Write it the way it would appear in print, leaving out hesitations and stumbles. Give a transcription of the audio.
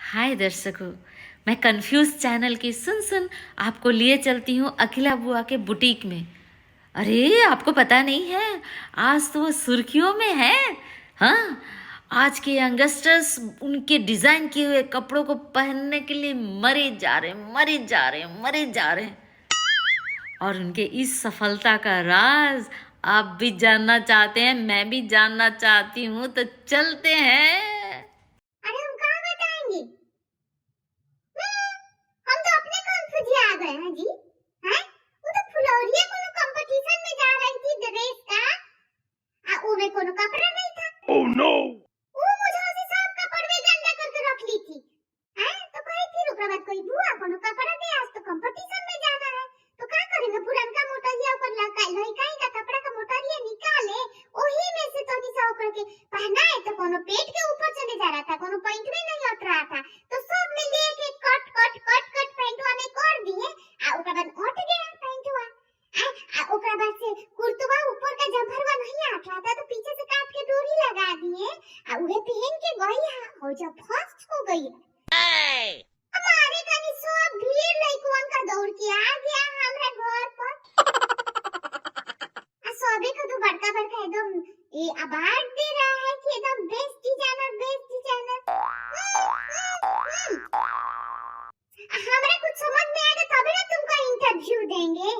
हाय दर्शकों, मैं confuse channel की सुन सुन आपको लिए चलती हूँ अखिला बुआ के बुटीक में। अरे आपको पता नहीं है, आज तो वो सुर्खियों में है। हाँ, आज के यंगस्टर्स उनके डिजाइन किए हुए कपड़ों को पहनने के लिए मरे जा रहे मरे जा रहे मरे जा रहे। और उनके इस सफलता का राज आप भी जानना चाहते हैं, मैं भी जानना चाहती हूँ, तो चलते हैं। अरे हम कहाँ बताएंगे? हम तो अपने कंफ्यूज आ गए हैं जी। हैं? वो तो फुलौरिया कोनो कंपटीशन में जा रही थी ड्रेस का। वो में कोनो कपड़ा नहीं था। Oh no! वो मुझे से सब कपड़े गंदा करके रख ली थी। हैं? तो कही फिर ओकरा बाद कोई बुआ कोनो कपड़ा दे, आज तो कंपटीशन में जाना है। तो क्या करेंगे? पुरानका मोटरिया ओकर लड़का का कपड़ा का मोटरिया निकाले, ओही में से तो निशा ओकर के पहना है। तो कोनो पेट के ऊपर चले जा रहा था, कोनो पैंट में नहीं अट रहा था। तो सब में लेके कट पैंटवा में कर दिए। ओकरा बाद अट गया पैंटवा। ओकरा बाद से कुर्तवा ऊपर का जंभरवा नहीं अट रहा था, तो पीछे से काट के डोरी लगा दिए। उहे पहन के गई है और जब फर्स्ट हो गई हमारे कनी सब भीड़ लइकवन का दौड़ के आ गया हमरा घर पर। सबे को तो बड़का एकदम ये अवार्ड दे रहा है कि एकदम बेस्ट डिजाइनर। हमरा कुछ समझ में आएगा तभी ना तुमको इंटरव्यू देंगे।